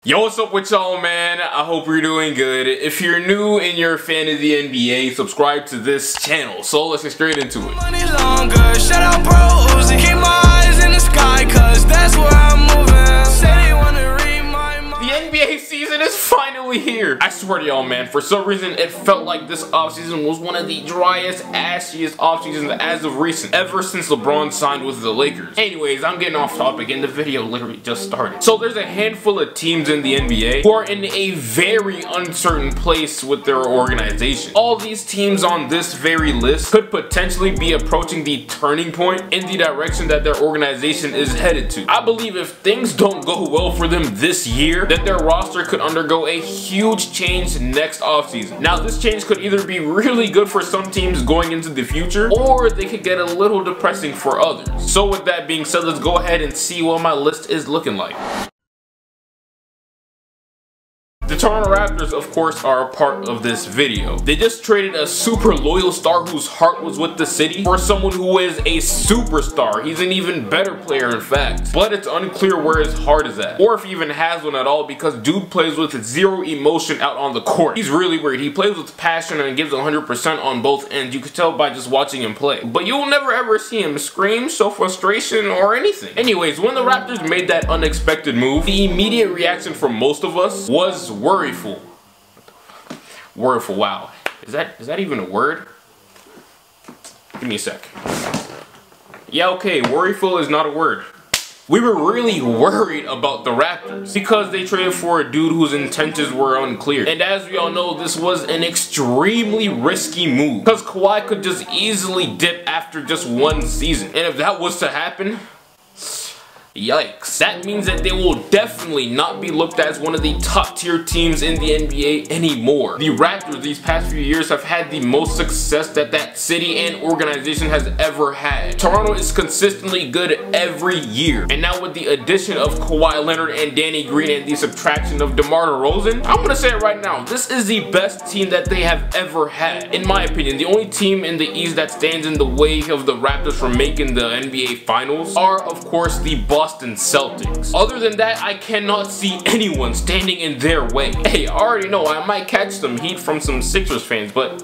Yo, what's up with y'all, man? I hope you're doing good. If you're new and you're a fan of the NBA, subscribe to this channel. So let's get straight into it. Money longer, shout out pros and keep my eyes in the sky, cause that's where I'm moving. Say they wanna read my mind. The NBA season is finally here. I swear to y'all, man, for some reason it felt like this offseason was one of the driest, ashiest offseasons as of recent, ever since LeBron signed with the Lakers. Anyways, I'm getting off topic and the video literally just started. So there's a handful of teams in the NBA who are in a very uncertain place with their organization. All these teams on this very list could potentially be approaching the turning point in the direction that their organization is headed to. I believe if things don't go well for them this year, that their roster could undergo a huge change next offseason. Now, this change could either be really good for some teams going into the future, or they could get a little depressing for others. So with that being said, let's go ahead and see what my list is looking like. The Toronto Raptors, of course, are a part of this video. They just traded a super loyal star whose heart was with the city for someone who is a superstar. He's an even better player, in fact. But it's unclear where his heart is at, or if he even has one at all, because dude plays with zero emotion out on the court. He's really weird. He plays with passion and gives 100% on both ends. You could tell by just watching him play. But you'll never ever see him scream, show frustration, or anything. Anyways, when the Raptors made that unexpected move, the immediate reaction from most of us was worryful. Worryful, wow. Is that even a word? Give me a sec. Yeah, okay, worryful is not a word. We were really worried about the Raptors because they traded for a dude whose intentions were unclear. And as we all know, this was an extremely risky move because Kawhi could just easily dip after just one season. And if that was to happen, yikes. That means that they will definitely not be looked at as one of the top tier teams in the NBA anymore. The Raptors these past few years have had the most success that that city and organization has ever had. Toronto is consistently good every year. And now with the addition of Kawhi Leonard and Danny Green and the subtraction of DeMar DeRozan, I'm gonna say it right now, this is the best team that they have ever had. In my opinion, the only team in the East that stands in the way of the Raptors from making the NBA Finals are, of course, the Boston Celtics. Other than that, I cannot see anyone standing in their way. Hey, I already know I might catch some heat from some Sixers fans, but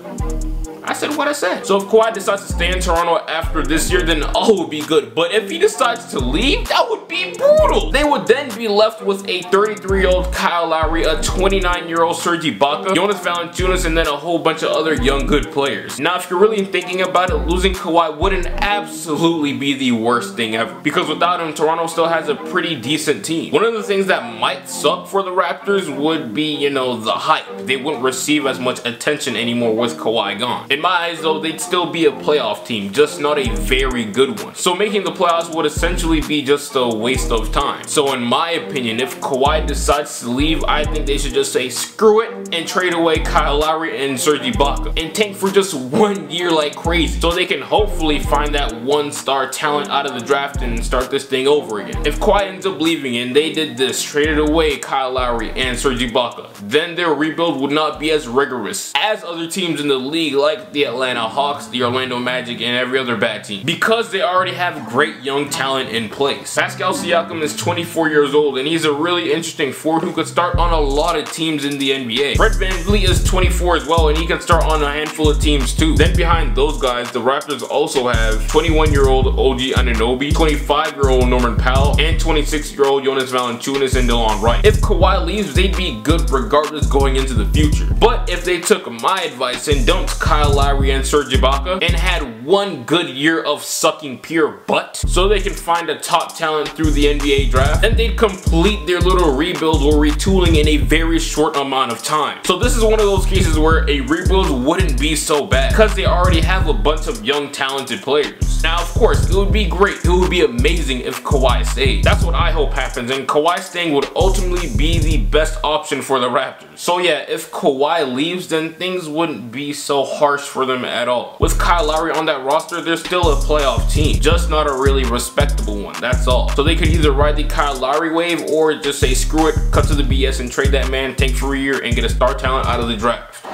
I said what I said. So if Kawhi decides to stay in Toronto after this year, then all would be good. But if he decides to leave, that would be brutal. They would then be left with a 33-year-old Kyle Lowry, a 29-year-old Serge Ibaka, Jonas Valanciunas, and then a whole bunch of other young good players. Now, if you're really thinking about it, losing Kawhi wouldn't absolutely be the worst thing ever, because without him, Toronto still has a pretty decent team. One of the things that might suck for the Raptors would be, you know, the hype. They wouldn't receive as much attention anymore with Kawhi gone. In my eyes though, they'd still be a playoff team, just not a very good one. So making the playoffs would essentially be just a waste of time. So in my opinion, if Kawhi decides to leave, I think they should just say screw it and trade away Kyle Lowry and Serge Ibaka and tank for just 1 year like crazy, so they can hopefully find that one-star talent out of the draft and start this thing over again. If Kawhi ends up leaving and they did this, traded away Kyle Lowry and Serge Ibaka, then their rebuild would not be as rigorous as other teams in the league like the Atlanta Hawks, the Orlando Magic, and every other bad team, because they already have great young talent in place. Pascal Siakam is 24 years old and he's a really interesting forward who could start on a lot of teams in the NBA. Fred VanVleet is 24 as well and he can start on a handful of teams too. Then behind those guys, the Raptors also have 21-year-old OG Anunoby, 25-year-old Norman Powell, and 26-year-old Jonas Valanciunas and DeLon Wright. If Kawhi leaves, they'd be good regardless going into the future. But if they took my advice and dumped Kyle Lowry and Serge Ibaka and had one good year of sucking pure butt so they can find a top talent through the NBA draft, then they'd complete their little rebuild or retooling in a very short amount of time. So this is one of those cases where a rebuild wouldn't be so bad because they already have a bunch of young talented players. Now, of course, it would be great, it would be amazing if Kawhi stayed. That's what I hope happens, and Kawhi staying would ultimately be the best option for the Raptors. So yeah, if Kawhi leaves, then things wouldn't be so harsh for them at all. With Kyle Lowry on that roster, they're still a playoff team, just not a really respectable one, that's all. So they could either ride the Kyle Lowry wave or just say screw it, cut to the BS and trade that man, tank for a year, and get a star talent out of the draft.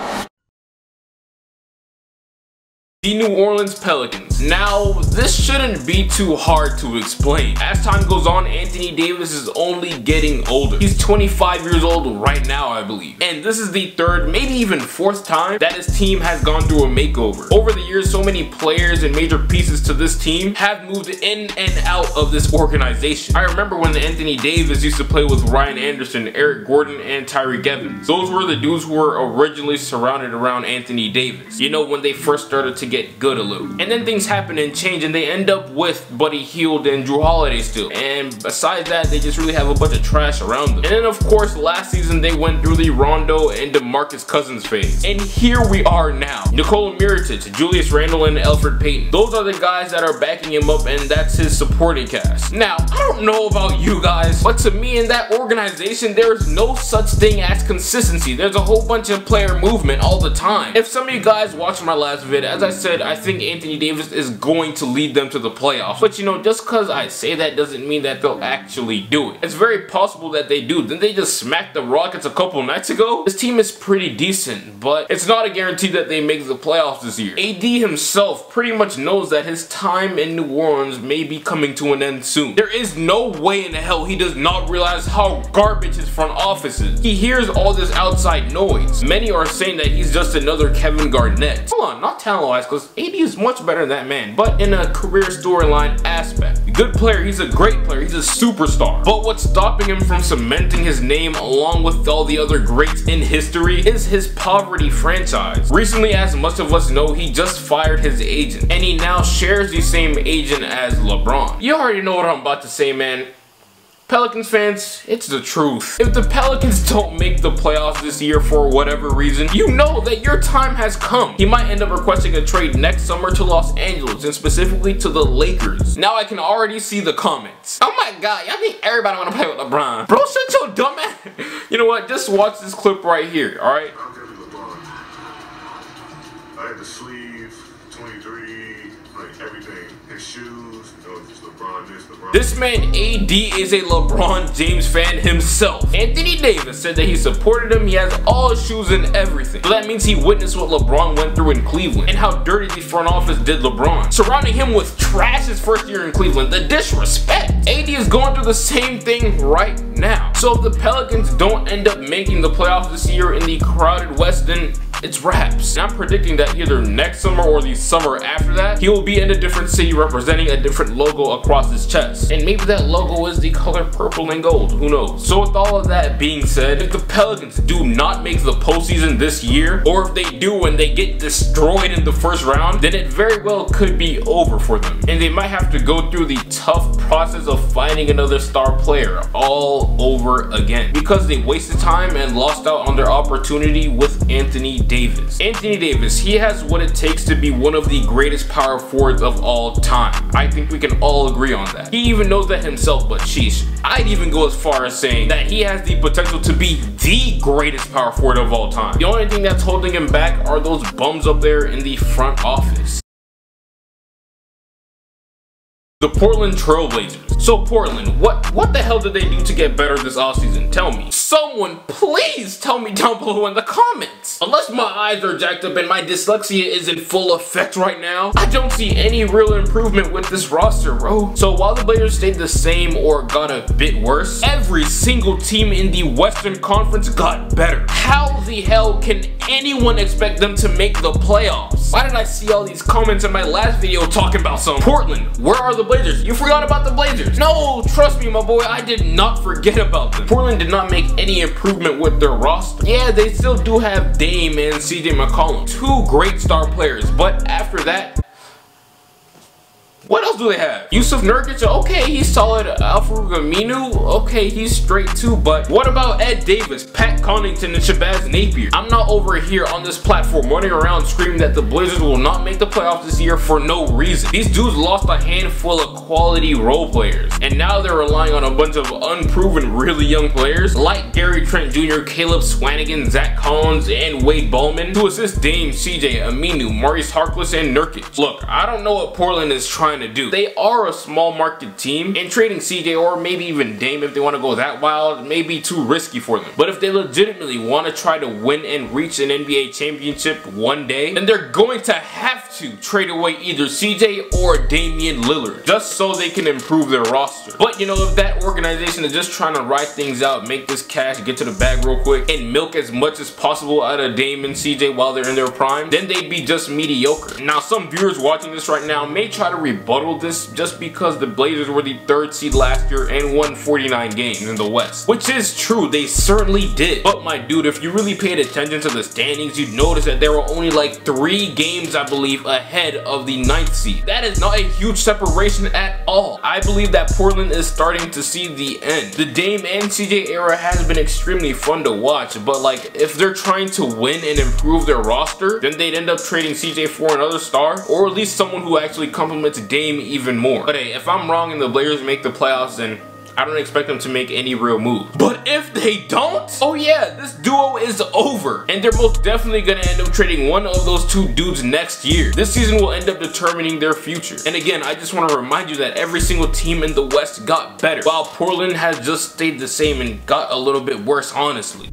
The New Orleans Pelicans. Now, this shouldn't be too hard to explain. As time goes on, Anthony Davis is only getting older. He's 25 years old right now, I believe. And this is the third, maybe even fourth time that his team has gone through a makeover. Over the years, so many players and major pieces to this team have moved in and out of this organization. I remember when Anthony Davis used to play with Ryan Anderson, Eric Gordon, and Tyreek Evans. Those were the dudes who were originally surrounded around Anthony Davis. You know, when they first started to get good a little. And then things happen and change and they end up with Buddy Hield and Drew Holiday still. And besides that, they just really have a bunch of trash around them. And then of course, last season they went through the Rondo and DeMarcus Cousins phase. And here we are now. Nikola Mirotic, Julius Randle, and Elfrid Payton. Those are the guys that are backing him up, and that's his supporting cast. Now, I don't know about you guys, but to me in that organization, there is no such thing as consistency. There's a whole bunch of player movement all the time. If some of you guys watched my last vid, as I said, I think Anthony Davis is going to lead them to the playoffs. But you know, just because I say that doesn't mean that they'll actually do it. It's very possible that they do. Didn't they just smack the Rockets a couple nights ago? This team is pretty decent, but it's not a guarantee that they make the playoffs this year. AD himself pretty much knows that his time in New Orleans may be coming to an end soon. There is no way in hell he does not realize how garbage his front office is. He hears all this outside noise. Many are saying that he's just another Kevin Garnett. Hold on, not talent-wise, because AD is much better than that man, but in a career storyline aspect. Good player, he's a great player, he's a superstar. But what's stopping him from cementing his name along with all the other greats in history is his poverty franchise. Recently, as much of us know, he just fired his agent, and he now shares the same agent as LeBron. You already know what I'm about to say, man. Pelicans fans, it's the truth. If the Pelicans don't make the playoffs this year for whatever reason, you know that your time has come. He might end up requesting a trade next summer to Los Angeles, and specifically to the Lakers. Now I can already see the comments. Oh my god, y'all think everybody wanna play with LeBron? Bro, shut your dumb ass. You know what, just watch this clip right here, alright? I had the sleeve, 23, like everything. His shoes, just LeBron this, LeBron. This man AD is a LeBron James fan himself. Anthony Davis said that he supported him, he has all his shoes and everything. So that means he witnessed what LeBron went through in Cleveland and how dirty the front office did LeBron. Surrounding him with trash his first year in Cleveland, the disrespect. AD is going through the same thing right now. So if the Pelicans don't end up making the playoffs this year in the crowded West, then it's wraps. And I'm predicting that either next summer or the summer after that, he will be in a different city representing a different logo across his chest. And maybe that logo is the color purple and gold, who knows? So with all of that being said, if the Pelicans do not make the postseason this year, or if they do and they get destroyed in the first round, then it very well could be over for them. And they might have to go through the tough process of finding another star player all over again. Because they wasted time and lost out on their opportunity with Anthony Davis. Anthony Davis, he has what it takes to be one of the greatest power forwards of all time. I think we can all agree on that. He even knows that himself, but sheesh, I'd even go as far as saying that he has the potential to be the greatest power forward of all time. The only thing that's holding him back are those bums up there in the front office. The Portland Trailblazers. So Portland, what the hell did they do to get better this offseason? Tell me. Someone please tell me down below in the comments. Unless my eyes are jacked up and my dyslexia is in full effect right now, I don't see any real improvement with this roster, bro. So while the Blazers stayed the same or got a bit worse, every single team in the Western Conference got better. How the hell can anyone expect them to make the playoffs? Why did I see all these comments in my last video talking about some Portland? Where are the Blazers? You forgot about the Blazers. No, trust me, my boy, I did not forget about them. Portland did not make any improvement with their roster. Yeah, they still do have Dame and CJ McCollum, two great star players, but after that, what else do they have? Yusuf Nurkic, okay, he's solid. Al-Farouq Aminu, okay, he's straight too, but what about Ed Davis, Pat Connaughton, and Shabazz Napier? I'm not over here on this platform running around screaming that the Blazers will not make the playoffs this year for no reason. These dudes lost a handful of quality role players, and now they're relying on a bunch of unproven, really young players like Gary Trent Jr., Caleb Swanigan, Zach Collins, and Wade Ballman to assist Dame, CJ, Aminu, Maurice Harkless, and Nurkic. Look, I don't know what Portland is trying to do. They are a small market team, and trading CJ or maybe even Dame if they want to go that wild may be too risky for them. But if they legitimately want to try to win and reach an NBA championship one day, then they're going to have to trade away either CJ or Damian Lillard just so they can improve their roster. But you know, if that organization is just trying to ride things out, make this cash, get to the bag real quick, and milk as much as possible out of Dame and CJ while they're in their prime, then they'd be just mediocre. Now, some viewers watching this right now may try to rebuttal this just because the Blazers were the 3rd seed last year and won 49 games in the West, which is true, they certainly did. But my dude, if you really paid attention to the standings, you'd notice that there were only like 3 games, I believe, ahead of the 9th seed. That is not a huge separation at all. I believe that Portland is starting to see the end. The Dame and CJ era has been extremely fun to watch, but like, if they're trying to win and improve their roster, then they'd end up trading CJ for another star, or at least someone who actually complements Dame even more. But hey, if I'm wrong and the Blazers make the playoffs, then I don't expect them to make any real moves. But if they don't, oh yeah, this duo is over. And they're most definitely gonna end up trading one of those 2 dudes next year. This season will end up determining their future. And again, I just want to remind you that every single team in the West got better, while Portland has just stayed the same and got a little bit worse, honestly.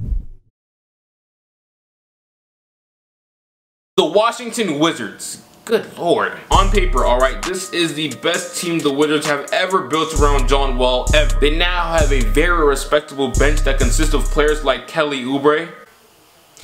The Washington Wizards. Good lord. On paper, alright, this is the best team the Wizards have ever built around John Wall ever. They now have a very respectable bench that consists of players like Kelly Oubre.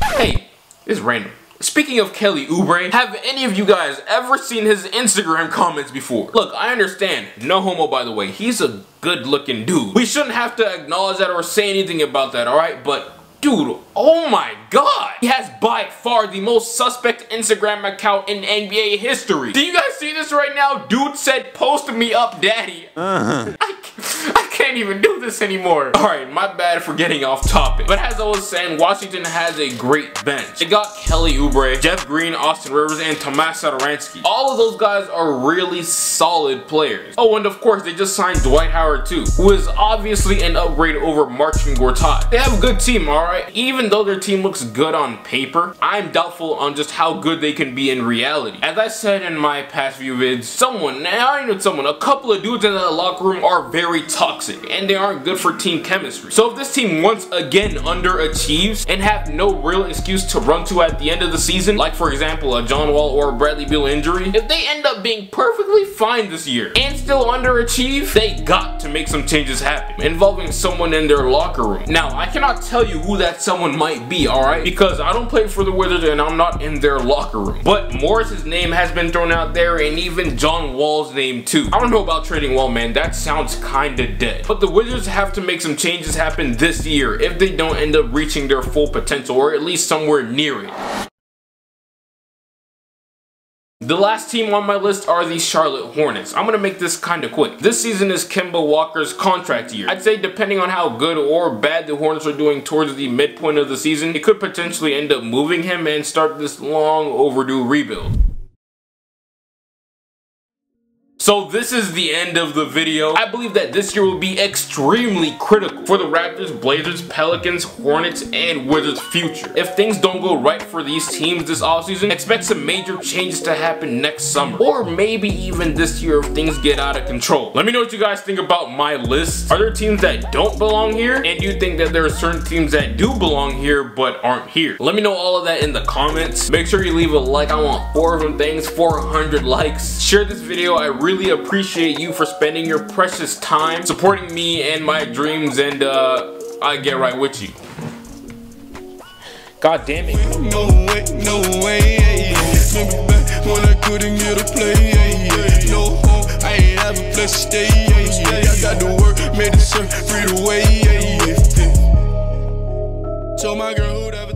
Hey, this is random. Speaking of Kelly Oubre, have any of you guys ever seen his Instagram comments before? Look, I understand, no homo by the way, he's a good looking dude. We shouldn't have to acknowledge that or say anything about that, alright? But dude, oh my god! He has by far the most suspect Instagram account in NBA history. Do you guys see this right now? Dude said, "Post me up, daddy." I can't even do this anymore. Alright, my bad for getting off topic. But as I was saying, Washington has a great bench. They got Kelly Oubre, Jeff Green, Austin Rivers, and Tomas Satoransky. All of those guys are really solid players. Oh, and of course, they just signed Dwight Howard too, who is obviously an upgrade over Marcin Gortat. They have a good team, alright? Even though their team looks good on paper, I'm doubtful on just how good they can be in reality. As I said in my past few vids, a couple of dudes in the locker room are very toxic, and they aren't good for team chemistry. So if this team once again underachieves and have no real excuse to run to at the end of the season, like for example a John Wall or Bradley Beal injury, if they end up being perfectly fine this year and still underachieve, they got to make some changes happen involving someone in their locker room. Now, I cannot tell you who that someone might be, alright? Because I don't play for the Wizards and I'm not in their locker room. But Morris's name has been thrown out there, and even John Wall's name too. I don't know about trading Wall, man. That sounds kinda dead. But the Wizards have to make some changes happen this year if they don't end up reaching their full potential, or at least somewhere near it. The last team on my list are the Charlotte Hornets. I'm gonna make this kinda quick. This season is Kemba Walker's contract year. I'd say depending on how good or bad the Hornets are doing towards the midpoint of the season, it could potentially end up moving him and start this long overdue rebuild. So this is the end of the video. I believe that this year will be extremely critical for the Raptors, Blazers, Pelicans, Hornets, and Wizards' future. If things don't go right for these teams this offseason, expect some major changes to happen next summer. Or maybe even this year if things get out of control. Let me know what you guys think about my list. Are there teams that don't belong here? And do you think that there are certain teams that do belong here but aren't here? Let me know all of that in the comments. Make sure you leave a like. I want 4 of them things, 400 likes. Share this video. I really appreciate you for spending your precious time supporting me and my dreams, and I get right with you. God damn it. No way, remember back when I couldn't get a play, no home, I ain't have a place to stay, I got to work, made the surf, free the way, told my girl who'd ever